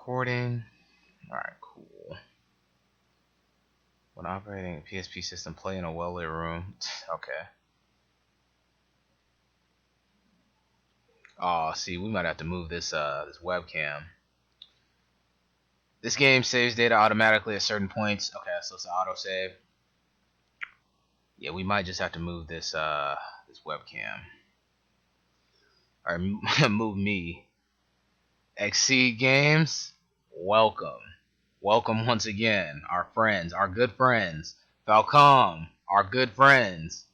recording. Alright, cool. When operating a PSP system, play in a well-lit room. Okay. Oh, see, we might have to move this this webcam. This game saves data automatically at certain points. Okay, so it's an autosave. Yeah, we might just have to move this this webcam. Or move me. Exceed Games, welcome. Welcome once again, our friends, our good friends. Felghana, our good friends.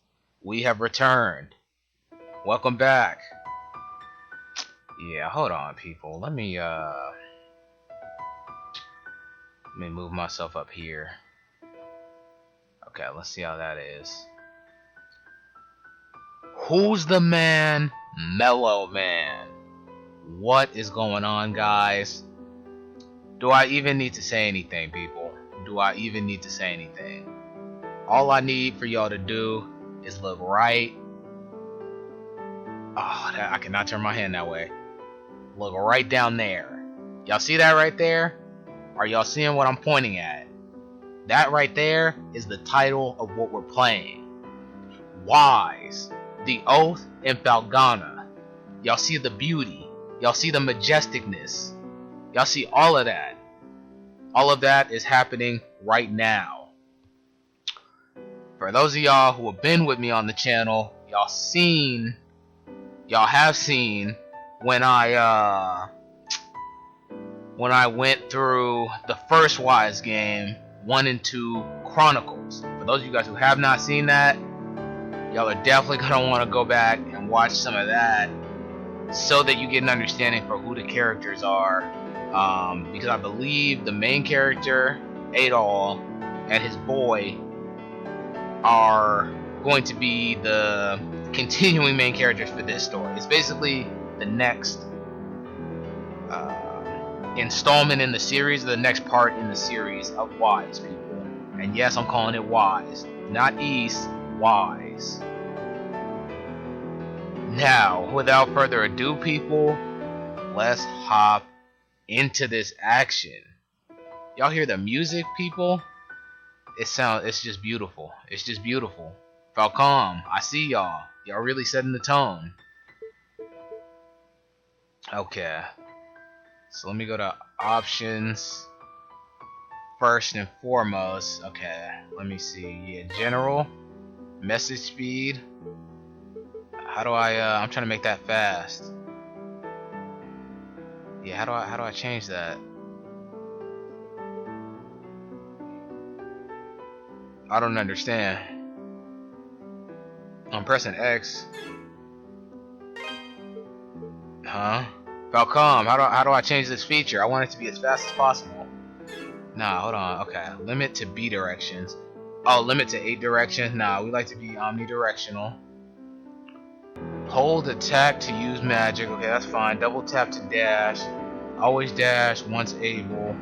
We have returned. Welcome back. Yeah, hold on, people. Let me move myself up here. Okay, let's see how that is. Who's the man? Melloman. What is going on, guys? Do I even need to say anything, people? Do I even need to say anything? All I need for y'all to do is look right. Oh, I cannot turn my hand that way. Look right down there. Y'all see that right there? Are y'all seeing what I'm pointing at? That right there is the title of what we're playing. Wise. The Oath in Felghana. Y'all see the beauty. Y'all see the majesticness. Y'all see all of that. All of that is happening right now. For those of y'all who have been with me on the channel, y'all have seen when I went through the first Wise game, 1 and 2 Chronicles. For those of you guys who have not seen that, y'all are definitely gonna want to go back and watch some of that, so that you get an understanding for who the characters are. Because I believe the main character, Adol, and his boy are going to be the continuing main characters for this story. It's basically the next installment in the series, the next part in the series of Wise, people. And yes, I'm calling it Wise, not East, Wise. Now, without further ado, people, let's hop into this action. Y'all hear the music, people? It's just beautiful. It's just beautiful. Felghana, I see y'all. Y'all really setting the tone. Okay. So let me go to options. First and foremost, okay, let me see. Yeah, general, message speed. How do I I'm trying to make that fast. Yeah, how do I change that? I don't understand. I'm pressing X. Huh? Felghana, how do I change this feature? I want it to be as fast as possible. Nah, hold on. Okay, limit to B directions. Oh, limit to 8 directions. Nah, we like to be omnidirectional. Hold attack to use magic. Okay, that's fine. Double tap to dash. Always dash once able.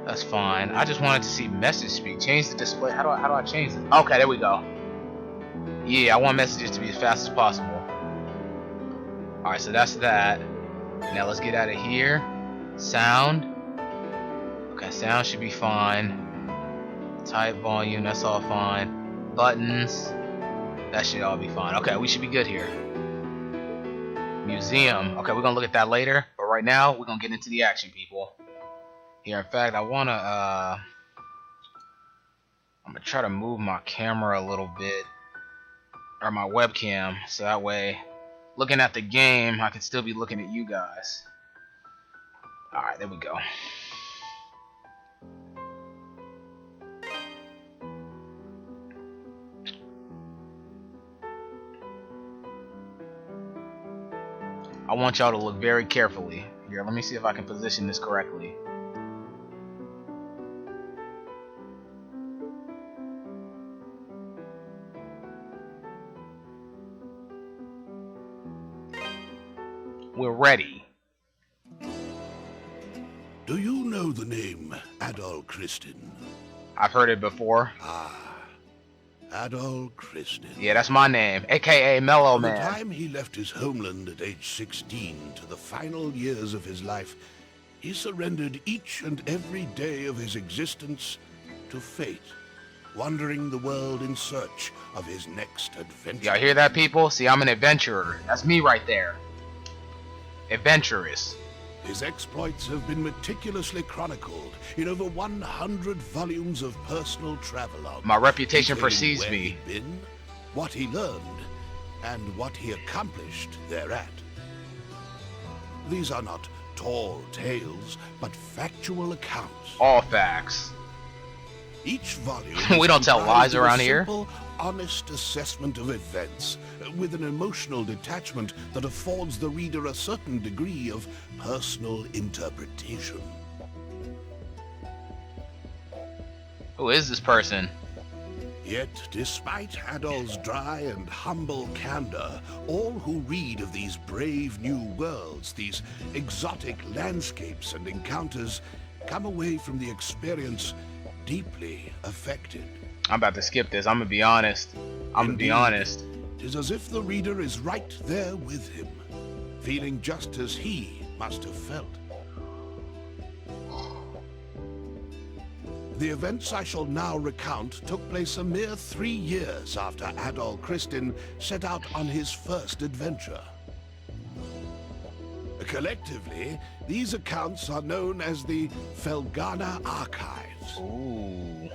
That's fine. I just wanted to see message speed. Change the display. How do I change it? Okay, there we go. Yeah, I want messages to be as fast as possible. Alright, so that's that. Now let's get out of here. Sound. Okay, sound should be fine. Type volume, that's all fine. Buttons. That should all be fine. Okay, we should be good here. Museum. Okay, we're gonna look at that later. But right now, we're gonna get into the action, people. Here, in fact, I'm gonna try to move my camera a little bit, or my webcam, so that way, looking at the game, I can still be looking at you guys. All right, there we go. I want y'all to look very carefully. Here, let me see if I can position this correctly. We're ready. Do you know the name Adol Christin? I've heard it before. Adol Christin. Yeah, that's my name, aka From Melloman. the time he left his homeland at age 16 to the final years of his life, he surrendered each and every day of his existence to fate, wandering the world in search of his next adventure. Y'all hear that, people? See, I'm an adventurer. That's me right there. Adventurous. His exploits have been meticulously chronicled in over 100 volumes of personal travelogue. My reputation detailing precedes where me. he'd been, what he learned, and what he accomplished thereat. These are not tall tales, but factual accounts. All facts. Each volume We don't tell lies comprised of a around here. simple, honest assessment of events, with an emotional detachment that affords the reader a certain degree of personal interpretation. Who is this person? Yet, despite Adol's dry and humble candor, all who read of these brave new worlds, these exotic landscapes and encounters, come away from the experience deeply affected. I'm about to skip this. I'm gonna be honest. It is as if the reader is right there with him, feeling just as he must have felt. The events I shall now recount took place a mere 3 years after Adol Christin set out on his first adventure. Collectively, these accounts are known as the Felghana Archives. Ooh.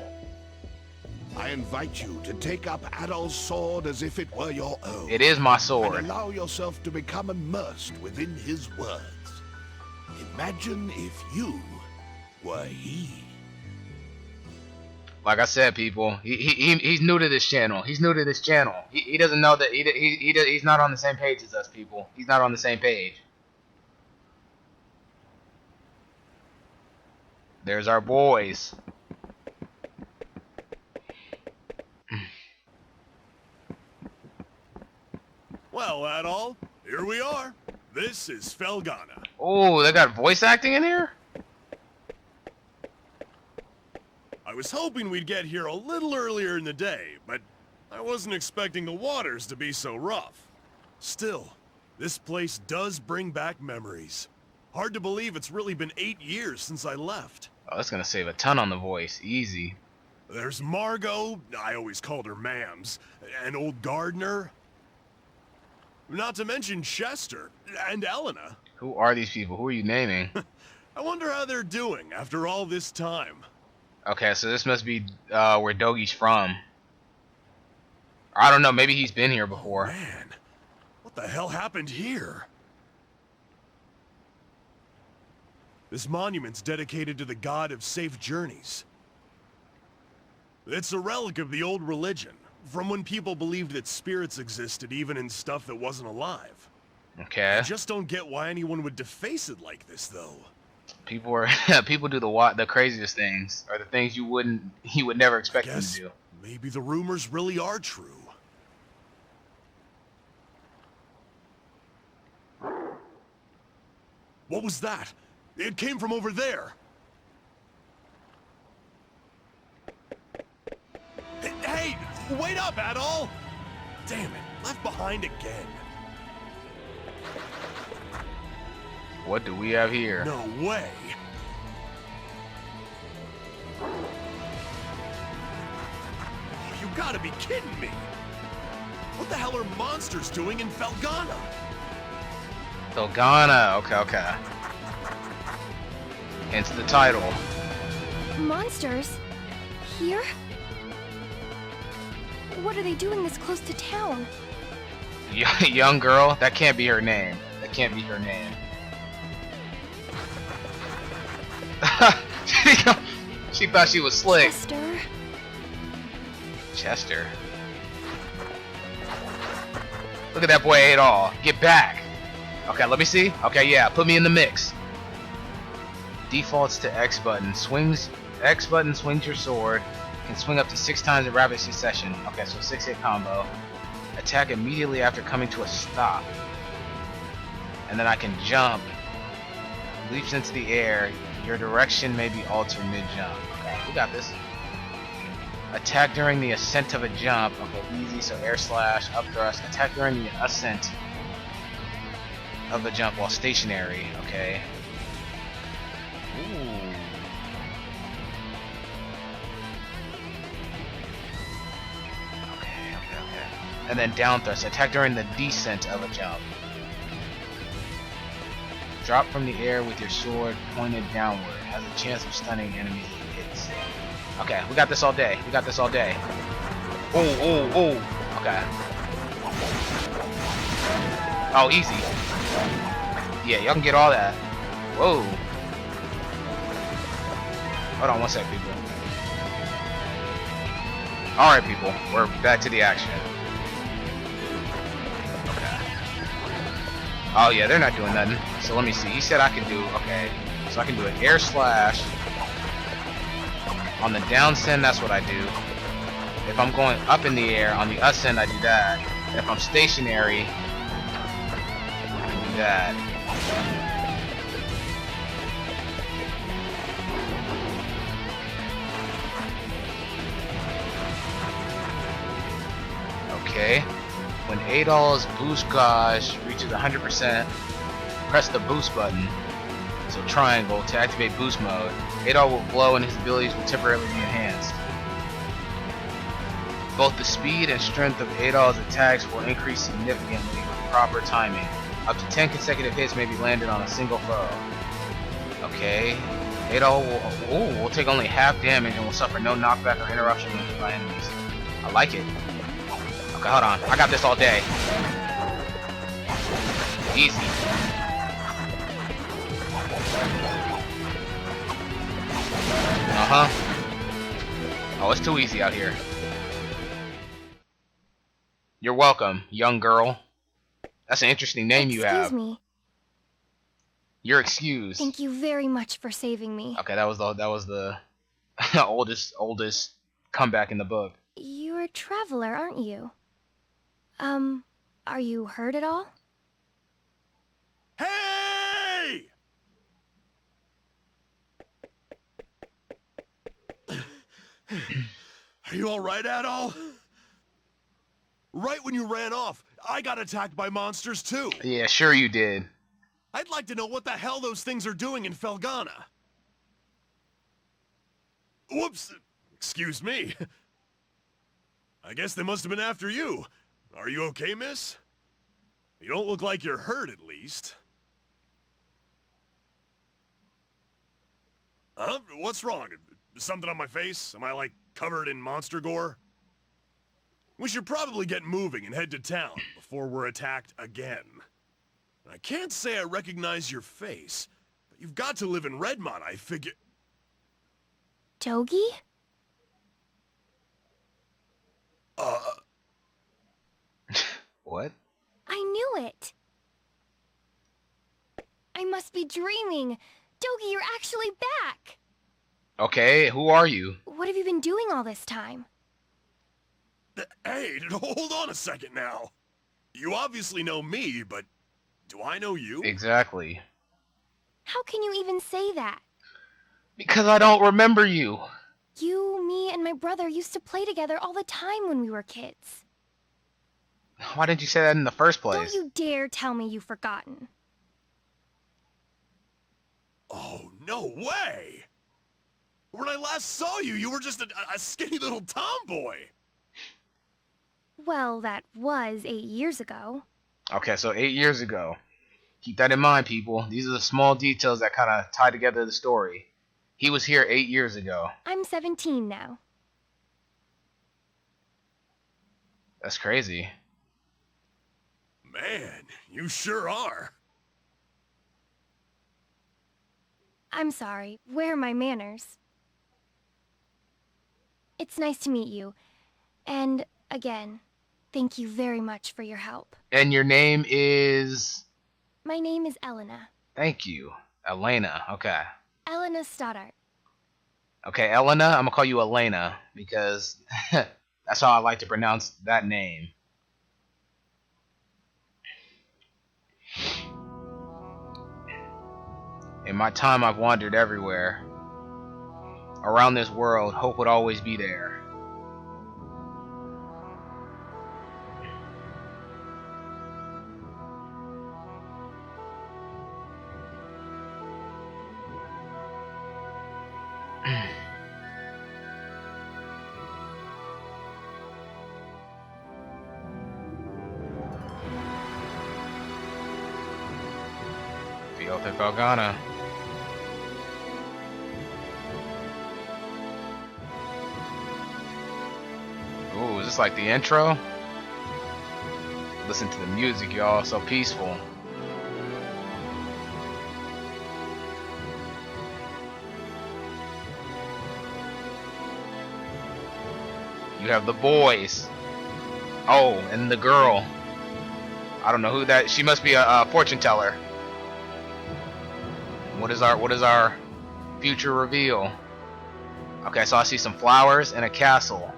I invite you to take up Adol's sword as if it were your own. It is my And sword. allow yourself to become immersed within his words. Imagine if you were he. Like I said, people, he's new to this channel. He's new to this channel. He doesn't know that he's not on the same page as us, people. He's not on the same page. There's our boys. Well, Adol, here we are. This is Felghana. Oh, they got voice acting in here? I was hoping we'd get here a little earlier in the day, but I wasn't expecting the waters to be so rough. Still, this place does bring back memories. Hard to believe it's really been 8 years since I left. Oh, that's gonna save a ton on the voice. Easy. There's Margot, I always called her Mams, and old Gardner. Not to mention Chester, and Elena. Who are these people? Who are you naming? I wonder how they're doing after all this time. Okay, so this must be where Dogi's from. I don't know, maybe he's been here before. Man, what the hell happened here? This monument's dedicated to the god of safe journeys. It's a relic of the old religion, from when people believed that spirits existed even in stuff that wasn't alive. Okay. I just don't get why anyone would deface it like this, though. People are people do the craziest things, or the things you would never expect them to do. Maybe the rumors really are true. What was that? It came from over there. Hey, wait up, Adol! Damn it, left behind again. What do we have here? No way. You gotta be kidding me. What the hell are monsters doing in Felghana? Felghana. Okay. Hence the title. Monsters? Here? What are they doing this close to town? Young girl? That can't be her name. That can't be her name. She thought she was slick. Chester. Look at that boy ate all. Get back. Okay, let me see. Okay, yeah, put me in the mix. Defaults to X button. X button swings your sword. Can swing up to 6 times in rapid succession. Okay, so 6-hit combo. Attack immediately after coming to a stop. And then I can jump. Leaps into the air. Your direction may be altered mid-jump. Okay, we got this. Attack during the ascent of a jump. Okay, easy, so air slash, up thrust. Attack during the ascent of a jump while stationary. Okay. Ooh. Okay. And then down thrust. Attack during the descent of a jump. Drop from the air with your sword pointed downward. Has a chance of stunning enemies if it hits. Okay, we got this all day. Oh. Okay. Oh, easy. Yeah, y'all can get all that. Whoa. Hold on one sec, people. Alright, people. We're back to the action. Okay. Oh, yeah, they're not doing nothing. So let me see. He said I could do... Okay. So I can do an air slash. On the downsend, that's what I do. If I'm going up in the air, on the ascend, I do that. And if I'm stationary, I can do that. Okay. When Adol's boost gauge reaches 100%, press the boost button. So triangle to activate boost mode. Adol will glow and his abilities will temporarily be enhanced. Both the speed and strength of Adol's attacks will increase significantly with proper timing. Up to 10 consecutive hits may be landed on a single foe. Okay. Adol will take only half damage and will suffer no knockback or interruption by enemies. I like it. Okay, hold on. I got this all day. Easy. Oh, it's too easy out here. You're welcome, young girl. That's an interesting name you have. Excuse me. You're excused. Thank you very much for saving me. Okay, that was the oldest comeback in the book. You're a traveler, aren't you? Are you hurt at all? Hey! Are you alright, Adol? Right when you ran off, I got attacked by monsters too. Yeah, sure you did. I'd like to know what the hell those things are doing in Felghana. Whoops! Excuse me. I guess they must have been after you. Are you okay, miss? You don't look like you're hurt, at least. Huh? What's wrong? Something on my face? Am I, like, covered in monster gore? We should probably get moving and head to town before we're attacked again. I can't say I recognize your face, but you've got to live in Redmont, I figure... Dogi? What? I knew it! I must be dreaming! Dogi, you're actually back! Okay, who are you? What have you been doing all this time? Hey, hold on a second now. You obviously know me, but do I know you? Exactly. How can you even say that? Because I don't remember you. You, me, and my brother used to play together all the time when we were kids. Why didn't you say that in the first place? Don't you dare tell me you've forgotten. Oh, no way! When I last saw you, you were just a skinny little tomboy. Well, that was 8 years ago. Okay, so 8 years ago. Keep that in mind, people. These are the small details that kind of tie together the story. He was here 8 years ago. I'm 17 now. That's crazy. Man, you sure are. I'm sorry. Where are my manners? It's nice to meet you. And, again, thank you very much for your help. And your name is... My name is Elena. Thank you. Elena. Okay. Elena Stoddart. Okay, Elena, I'm going to call you Elena because that's how I like to pronounce that name. In my time, I've wandered everywhere. Around this world, hope would always be there. The Oath of Felghana. Ooh, is this like the intro? Listen to the music, y'all. So peaceful. You have the boys. Oh, and the girl. I don't know who that. She must be a fortune teller. What is our future reveal? Okay, so I see some flowers and a castle.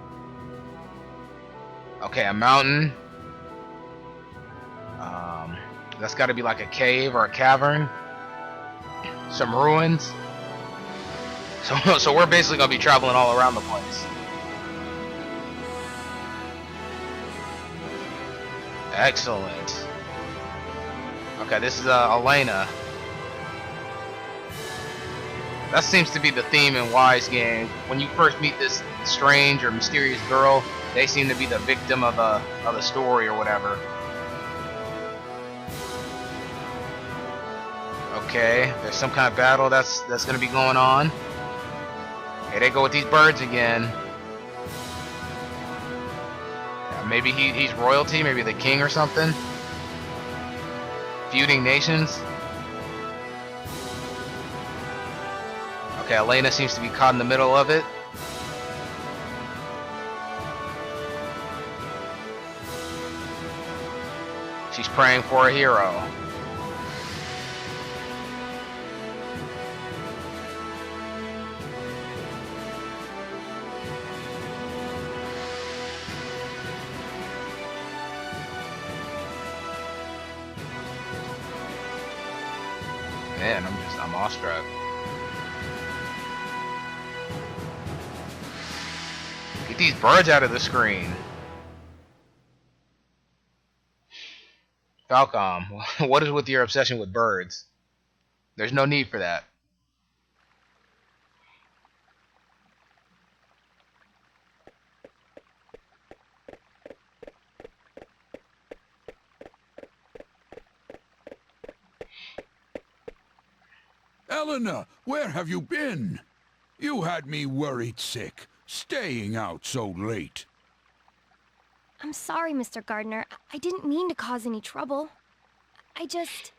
Okay, a mountain. That's got to be like a cave or a cavern. Some ruins. So we're basically gonna be traveling all around the place. Excellent. Okay, this is Elena. That seems to be the theme in Y's game. When you first meet this strange or mysterious girl, they seem to be the victim of the story or whatever. Okay, there's some kind of battle that's gonna be going on. Here they go with these birds again. Yeah, maybe he's royalty, maybe the king or something. Feuding nations. Okay, Elena seems to be caught in the middle of it. She's praying for a hero. Man, I'm awestruck. Get these birds out of the screen. Falcom, what is with your obsession with birds? There's no need for that. Eleanor, where have you been? You had me worried sick, staying out so late. I'm sorry, Mr. Gardner. I didn't mean to cause any trouble. I just...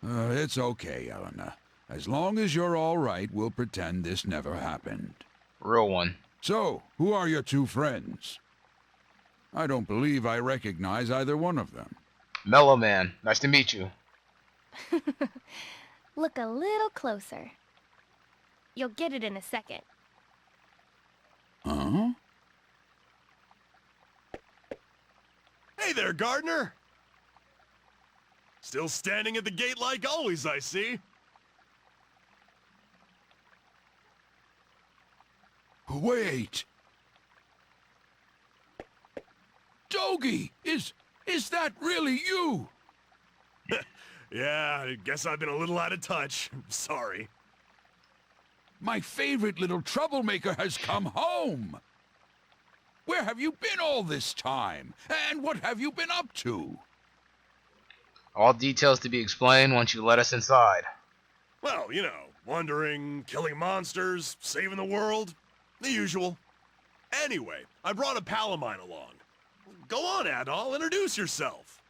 It's okay, Eleanor. As long as you're all right, we'll pretend this never happened. Real one. So, who are your two friends? I don't believe I recognize either one of them. Melloman, nice to meet you. Look a little closer. You'll get it in a second. Huh? Hey there, Gardner! Still standing at the gate like always, I see. Wait! Dogi! Is that really you? Yeah, I guess I've been a little out of touch. Sorry. My favorite little troublemaker has come home! Where have you been all this time? And what have you been up to? All details to be explained once you let us inside. Well, you know, wandering, killing monsters, saving the world. The usual. Anyway, I brought a pal of mine along. Go on, Adol, introduce yourself.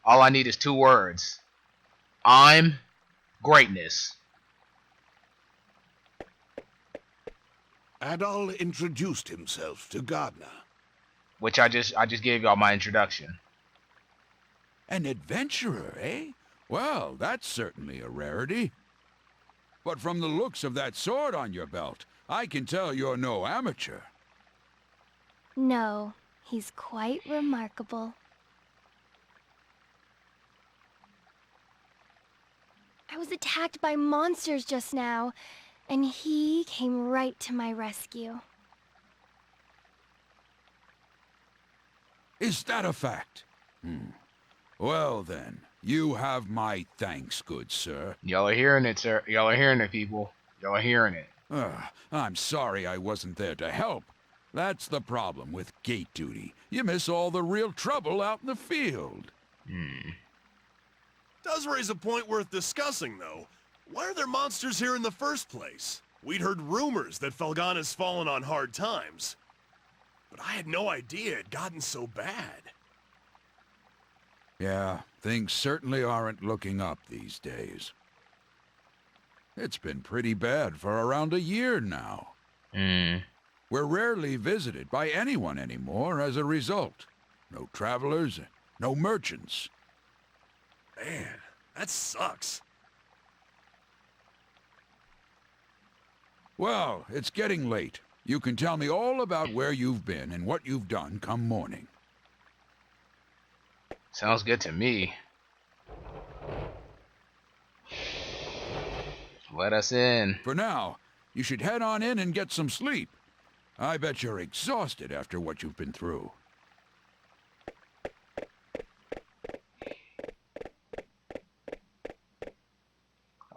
All I need is 2 words. I'm greatness. Adol introduced himself to Gardner. Which I just gave y'all my introduction. An adventurer, eh? Well, that's certainly a rarity. But from the looks of that sword on your belt, I can tell you're no amateur. No, he's quite remarkable. I was attacked by monsters just now, and he came right to my rescue. Is that a fact? Well then, you have my thanks, good sir. Y'all are hearing it, sir. Y'all are hearing it, people. Y'all are hearing it. I'm sorry I wasn't there to help, That's the problem with gate duty. You miss all the real trouble out in the field. Does raise a point worth discussing, though. Why are there monsters here in the first place? We'd heard rumors that Felghana's fallen on hard times. But I had no idea it had gotten so bad. Yeah, things certainly aren't looking up these days. It's been pretty bad for around a year now. We're rarely visited by anyone anymore as a result. No travelers, no merchants. Man, that sucks. Well, it's getting late. You can tell me all about where you've been and what you've done come morning. Sounds good to me. Let us in. For now, you should head on in and get some sleep. I bet you're exhausted after what you've been through.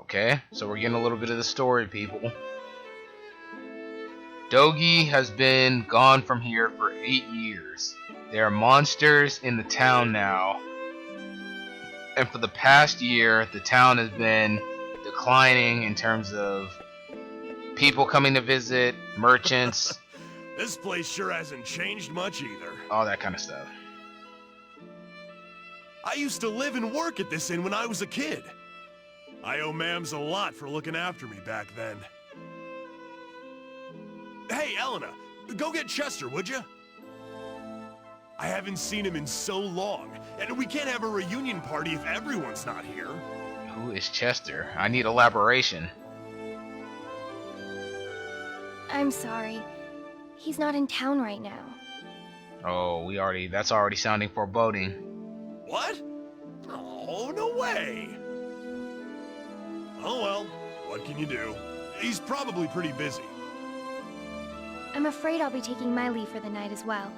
Okay, so we're getting a little bit of the story, people. Dogi has been gone from here for 8 years. There are monsters in the town now. And for the past year, the town has been declining in terms of people coming to visit, merchants, This place sure hasn't changed much either. all that kind of stuff. I used to live and work at this inn when I was a kid. I owe Mams a lot for looking after me back then. Hey, Elena, go get Chester, would you? I haven't seen him in so long, and we can't have a reunion party if everyone's not here. Who is Chester? I need elaboration. I'm sorry. He's not in town right now. Oh, that's already sounding foreboding. What? Oh, no way! Oh well, what can you do? He's probably pretty busy. I'm afraid I'll be taking my leave for the night as well.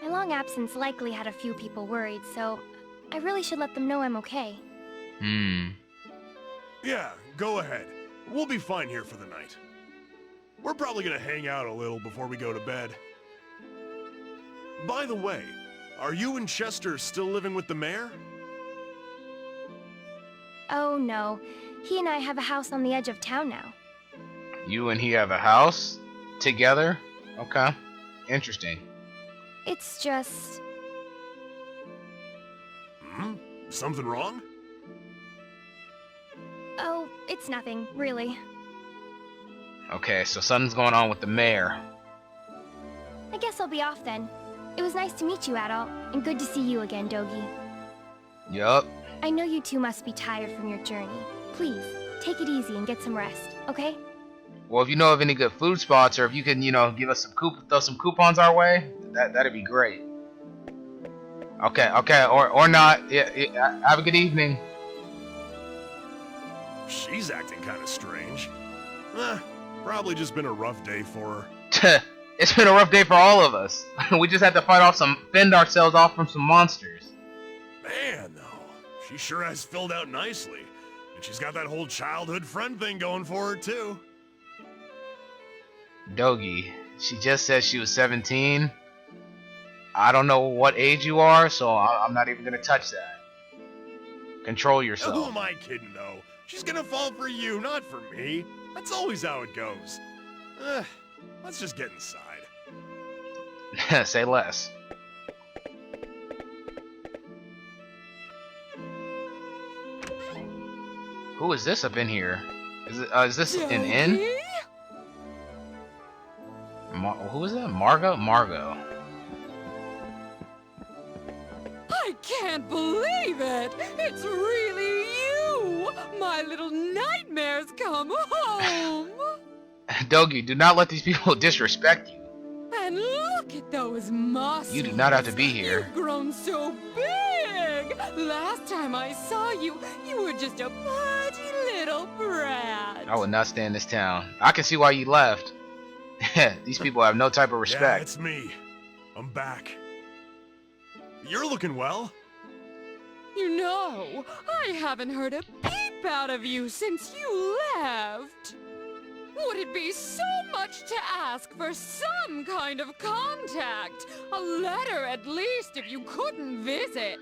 My long absence likely had a few people worried, so I really should let them know I'm okay. Yeah, go ahead. We'll be fine here for the night. We're probably gonna hang out a little before we go to bed. By the way, are you and Chester still living with the mayor? Oh no, he and I have a house on the edge of town now. You and he have a house together? Okay. Interesting. It's just... Something wrong? Oh, it's nothing, really. Okay, so something's going on with the mayor. I guess I'll be off then. It was nice to meet you, Adol, and good to see you again, Dogi. Yup. I know you two must be tired from your journey. Please, take it easy and get some rest, okay? Well, if you know of any good food spots, or if you can, give us throw some coupons our way, that'd be great. Okay, or not. Yeah, have a good evening. She's acting kind of strange. Probably just been a rough day for her. It's been a rough day for all of us. We just had to fend ourselves off from some monsters. Man, though, she sure has filled out nicely. And she's got that whole childhood friend thing going for her, too. Dogi, she just said she was 17. I don't know what age you are, so I'm not even gonna touch that. Control yourself. Who am I kidding, though? She's gonna fall for you, not for me. That's always how it goes. Let's just get inside. Say less. Who is this up in here? Is this an inn? Who is that? Margot? Margot. I can't believe it! It's really you! My little nightmare's come home! Dogi, do not let these people disrespect you. And look at those muscles! You do not have to be here. You've grown so big! Last time I saw you, you were just a pudgy little brat. I would not stay in this town. I can see why you left. These people have no type of Yeah, respect. it's me. I'm back. You're looking well. You know, I haven't heard a peep out of you since you left. Would it be so much to ask for some kind of contact? A letter at least if you couldn't visit.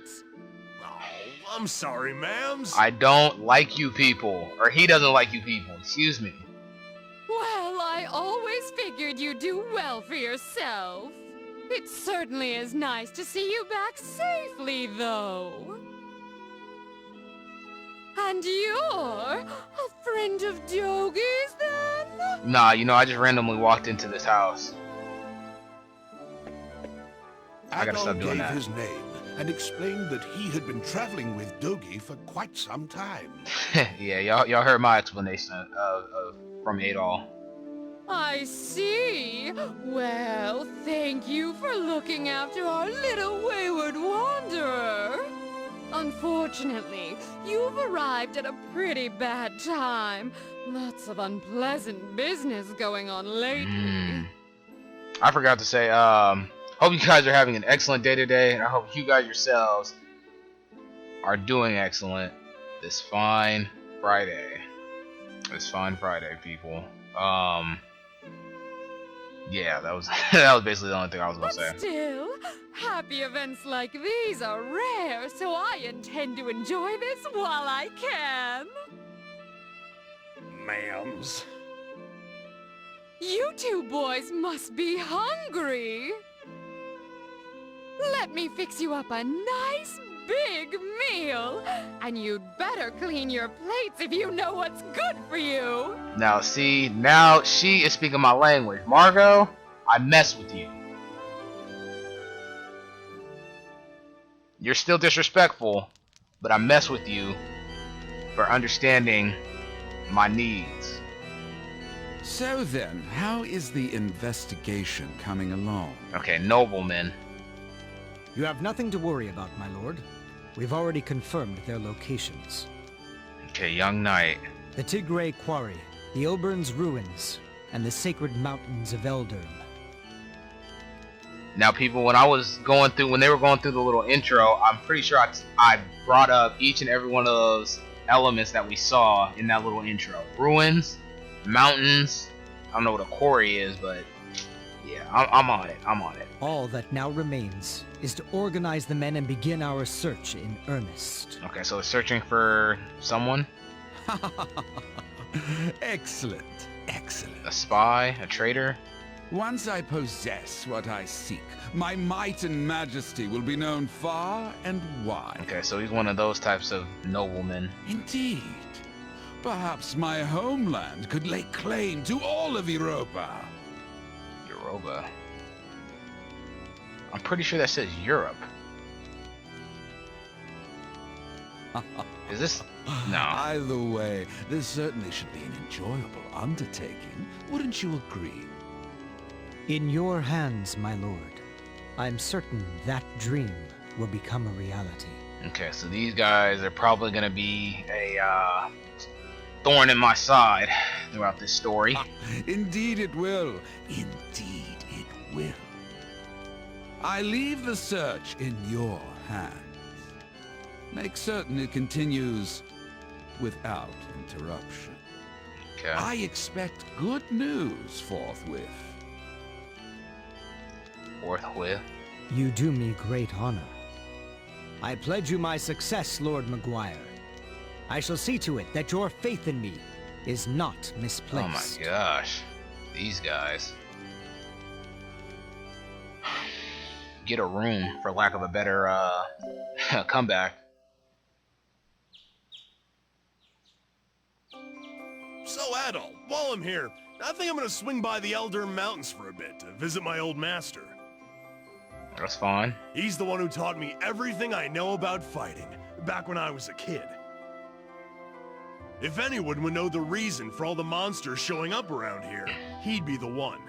Oh, I'm sorry, ma'ams. I don't like you people. Or he doesn't like you people. Excuse me. Well, I always figured you'd do well for yourself. It certainly is nice to see you back safely, though. And you're a friend of Dogi's, then? Nah, I just randomly walked into this house. I gotta stop doing gave that. his name and explained that he had been traveling with Dogi for quite some time. Yeah, y'all heard my explanation from Adol. I see. Well, thank you for looking after our little wayward wanderer. Unfortunately, you've arrived at a pretty bad time. Lots of unpleasant business going on lately. I forgot to say, hope you guys are having an excellent day today, and I hope you guys yourselves are doing excellent this fine Friday. This fine Friday, people. Yeah, that was basically the only thing I was gonna say. Still, happy events like these are rare, so I intend to enjoy this while I can. Ma'ams. You two boys must be hungry. Let me fix you up a nice big meal. And you'd better clean your plates if you know what's good for you. Now see, now she is speaking my language. Margot, I mess with you. You're still disrespectful, but I mess with you for understanding my needs. So then, how is the investigation coming along? Okay, noblemen. You have nothing to worry about, my lord. We've already confirmed their locations. Okay, young knight. The Tigray Quarry, the Obern's Ruins, and the Sacred Mountains of Eldurm. Now, people, when they were going through the little intro, I'm pretty sure I brought up each and every one of those elements that we saw in that little intro. Ruins, mountains, I don't know what a quarry is, but yeah, I'm on it. I'm on it. All that now remains is to organize the men and begin our search in earnest. Okay, so it's searching for someone? Excellent, excellent. A spy? A traitor? Once I possess what I seek, my might and majesty will be known far and wide. Okay, so he's one of those types of noblemen. Indeed. Perhaps my homeland could lay claim to all of Europa. Europa? I'm pretty sure that says Europe. Is this? No. Either way, this certainly should be an enjoyable undertaking. Wouldn't you agree? In your hands, my lord. I'm certain that dream will become a reality. Okay, so these guys are probably gonna be a thorn in my side throughout this story. Indeed it will. Indeed it will. I leave the search in your hands. Make certain it continues without interruption. Okay. I expect good news forthwith. Forthwith. You do me great honor. I pledge you my success, Lord Maguire. I shall see to it that your faith in me is not misplaced. Oh my gosh. These guys. Get a room, for lack of a better comeback. So, Adol, while I'm here, I think I'm gonna swing by the Eldurm Mountains for a bit to visit my old master. That's fine. He's the one who taught me everything I know about fighting, back when I was a kid. If anyone would know the reason for all the monsters showing up around here, he'd be the one.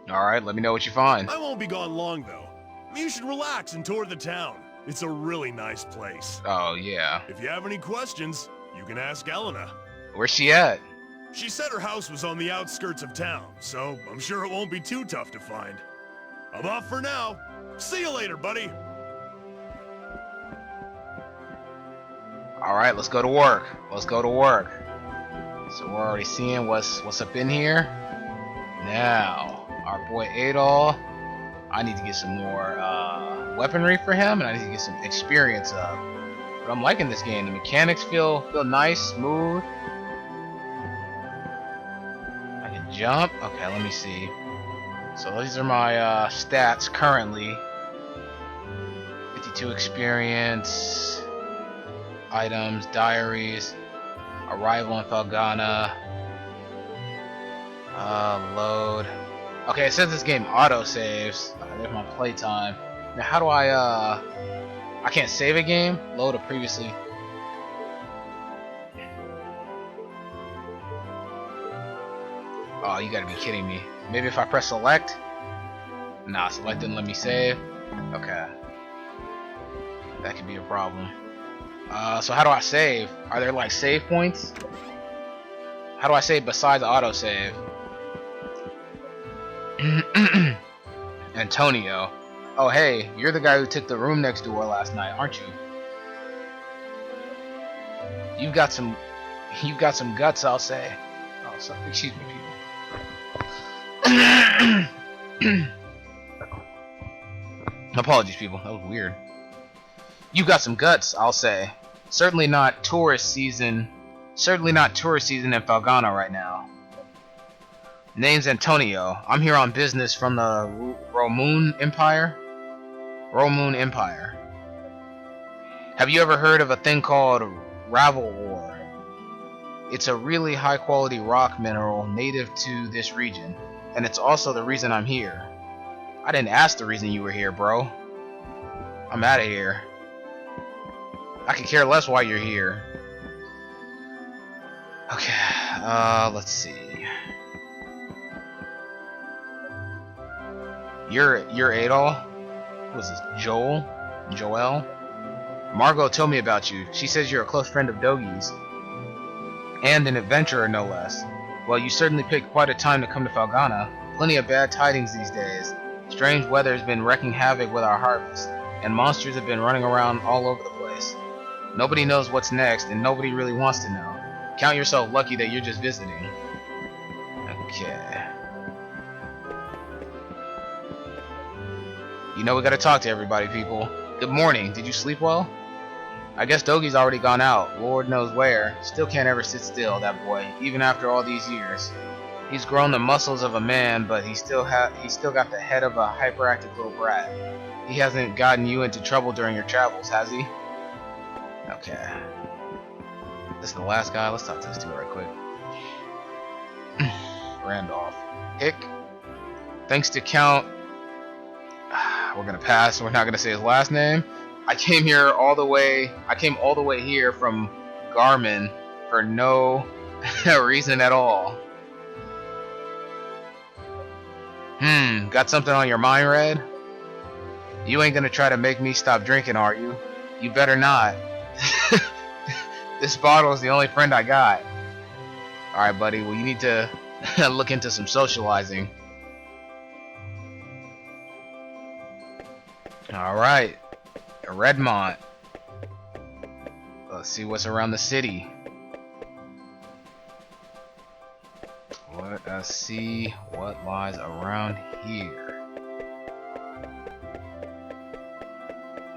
Alright, let me know what you find. I won't be gone long, though. You should relax and tour the town. It's a really nice place. Oh, yeah. If you have any questions, you can ask Elena. Where's she at? She said her house was on the outskirts of town, so I'm sure it won't be too tough to find. I'm off for now. See you later, buddy. Alright, let's go to work. Let's go to work. So we're already seeing what's up in here. Now, our boy Adol, I need to get some more weaponry for him, and I need to get some experience up. But I'm liking this game. The mechanics feel nice, smooth. I can jump. Okay, let me see. So these are my stats currently. 52 experience, items, diaries, arrival in Felghana, load. Okay, it says this game auto saves. There's my playtime. Now how do I can't save a game? Load a previously. Oh, you gotta be kidding me. Maybe if I press select? Nah, select didn't let me save. Okay. That could be a problem. So how do I save? Are there like save points? How do I save besides autosave? Antonio. Oh hey, you're the guy who took the room next door last night, aren't you? You've got some guts, I'll say. Oh, sorry, excuse me, people. Apologies, people. That was weird. You got some guts, I'll say. Certainly not tourist season in Felghana right now. Name's Antonio. I'm here on business from the Romoon Empire. Have you ever heard of a thing called Ravel Ore? It's a really high quality rock mineral native to this region, and it's also the reason I'm here. I didn't ask the reason you were here, bro. I'm out of here. I could care less why you're here. Okay, let's see. You're Adol? Who is this? Joel? Margot told me about you. She says you're a close friend of Dogi's. And an adventurer, no less. Well, you certainly picked quite a time to come to Felghana. Plenty of bad tidings these days. Strange weather has been wreaking havoc with our harvest, and monsters have been running around all over the place. Nobody knows what's next, and nobody really wants to know. Count yourself lucky that you're just visiting. Okay. You know we gotta talk to everybody, people. Good morning. Did you sleep well? I guess Dogi's already gone out. Lord knows where. Still can't ever sit still, that boy, even after all these years. He's grown the muscles of a man, but he's still got the head of a hyperactive little brat. He hasn't gotten you into trouble during your travels, has he? Okay. This is the last guy. Let's talk to this dude right quick. Randolph. Hick. Thanks to Count. We're gonna pass. We're not gonna say his last name. I came all the way here from Garmin for no reason at all. Got something on your mind, Red? You ain't gonna try to make me stop drinking, are you? You better not. This bottle is the only friend I got. Alright, buddy, well, you need to look into some socializing. Alright. Redmont. Let's see what's around the city. Let us see what lies around here.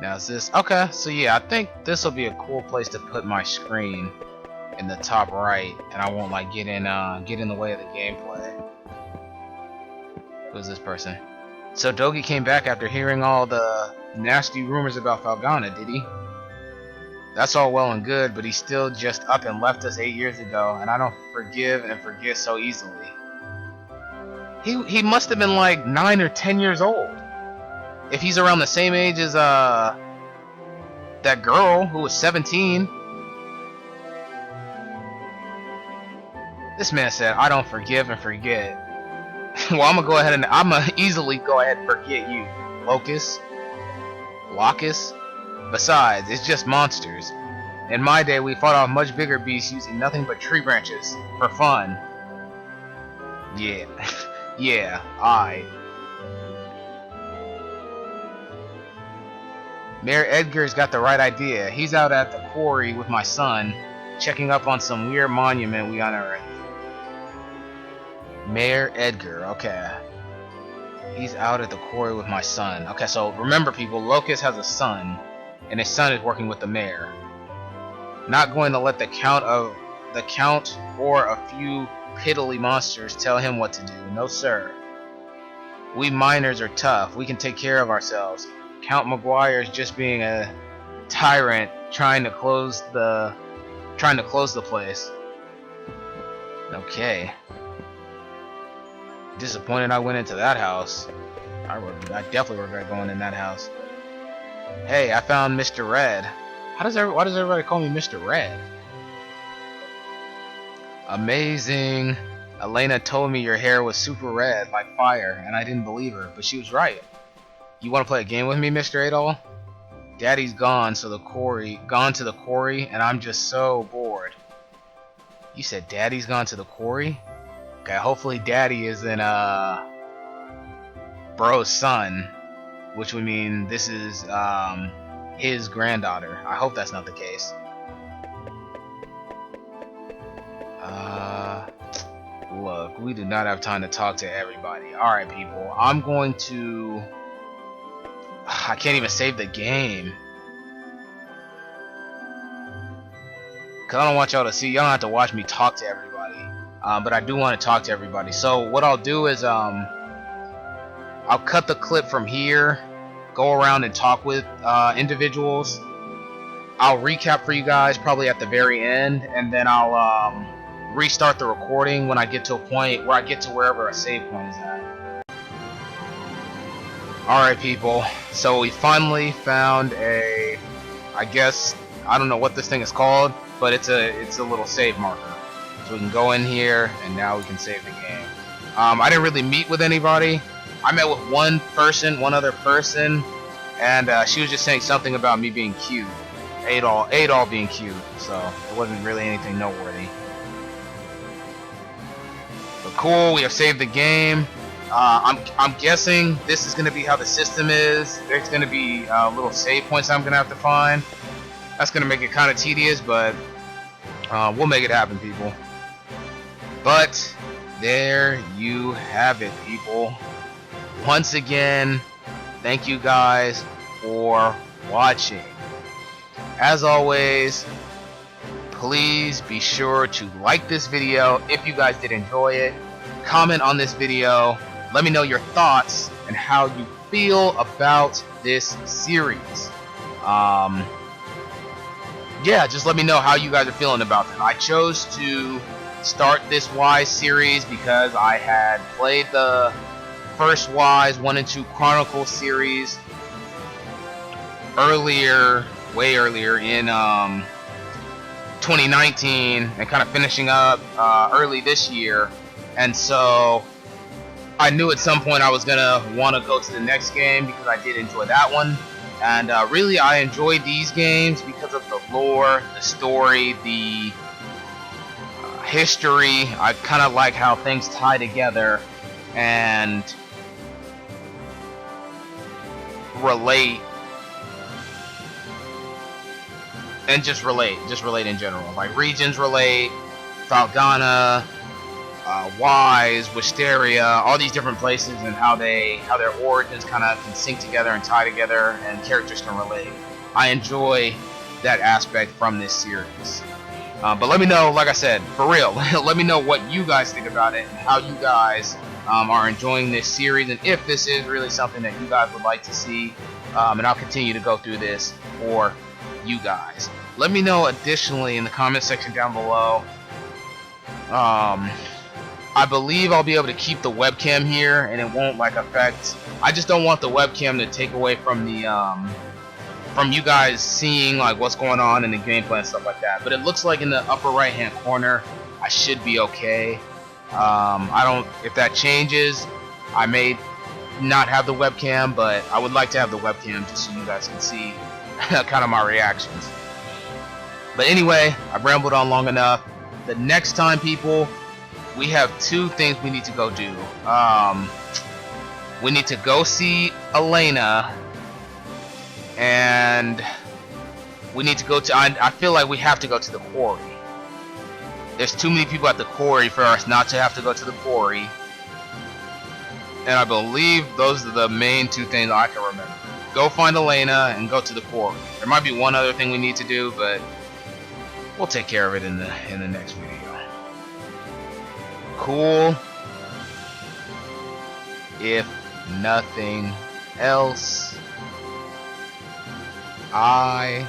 Now is this okay? So yeah, I think this will be a cool place to put my screen in the top right, and I won't like get in the way of the gameplay. Who's this person? So Dogi came back after hearing all the nasty rumors about Felghana, did he? That's all well and good, but he still just up and left us 8 years ago, and I don't forgive and forget so easily. He must have been like 9 or 10 years old. If he's around the same age as that girl who was 17. This man said, I don't forgive and forget. Well, I'm gonna easily go ahead and forget you, Locus. Besides, it's just monsters. In my day, we fought off much bigger beasts using nothing but tree branches for fun. Yeah, yeah, Mayor Edgar's got the right idea. He's out at the quarry with my son, checking up on some weird monument we unearthed. Mayor Edgar, okay. He's out at the quarry with my son. Okay, so remember people, Locust has a son, and his son is working with the mayor. Not going to let the count or a few piddly monsters tell him what to do. No sir. We miners are tough. We can take care of ourselves. Count McGuire is just being a tyrant trying to close the place. Okay. Disappointed I went into that house. I definitely regret going in that house. Hey, I found Mr. Red. Why does everybody call me Mr. Red? Amazing. Elena told me your hair was super red, like fire, and I didn't believe her, but she was right. You want to play a game with me, Mr. Adol? Daddy's gone to the quarry, and I'm just so bored. You said Daddy's gone to the quarry? Okay, hopefully Daddy isn't Bro's son, which would mean this is his granddaughter. I hope that's not the case. Look, we do not have time to talk to everybody. Alright, people. I'm going to... I can't even save the game. Because I don't want y'all to see. Y'all don't have to watch me talk to everybody. But I do want to talk to everybody. So what I'll do is I'll cut the clip from here, go around and talk with individuals. I'll recap for you guys probably at the very end, and then I'll restart the recording when I get to a point where I get to wherever a save point is at. Alright people, so we finally found a, I guess, I don't know what this thing is called, but it's a little save marker. So we can go in here, and now we can save the game. I didn't really meet with anybody. I met with one other person, and she was just saying something about me being cute. Adol being cute, so it wasn't really anything noteworthy. But cool, we have saved the game. I'm guessing this is going to be how the system is. There's going to be little save points I'm going to have to find. That's going to make it kind of tedious, but we'll make it happen, people. But there you have it, people. Once again, thank you guys for watching. As always, please be sure to like this video if you guys did enjoy it. Comment on this video. Let me know your thoughts and how you feel about this series. Yeah, just let me know how you guys are feeling about it. I chose to start this Wise series because I had played the first Wise 1 and 2 Chronicle series earlier, way earlier in 2019, and kind of finishing up early this year, and so I knew at some point I was gonna want to go to the next game because I did enjoy that one. And really I enjoy these games because of the lore, the story, the history. I kind of like how things tie together and relate, and just relate in general. Like regions relate, Felghana, Wise, Wisteria, all these different places, and how their origins kind of can sync together and tie together, and characters can relate. I enjoy that aspect from this series. But let me know, like I said, for real, let me know what you guys think about it and how you guys are enjoying this series, and if this is really something that you guys would like to see. And I'll continue to go through this for you guys. Let me know additionally in the comment section down below. I believe I'll be able to keep the webcam here and it won't like affect. I just don't want the webcam to take away from the from you guys seeing like what's going on in the gameplay and stuff like that. But it looks like in the upper right hand corner I should be okay. I don't, if that changes, I may not have the webcam, but I would like to have the webcam just so you guys can see kind of my reactions. But anyway, I've rambled on long enough. The next time, people, we have two things we need to go do. We need to go see Elena, and we need to go to, I feel like we have to go to the quarry. There's too many people at the quarry for us not to have to go to the quarry. And I believe those are the main two things I can remember. Go find Elena and go to the quarry. There might be one other thing we need to do, but we'll take care of it in the next video. Cool. If nothing else, I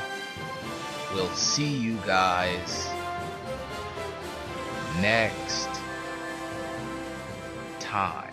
will see you guys next time.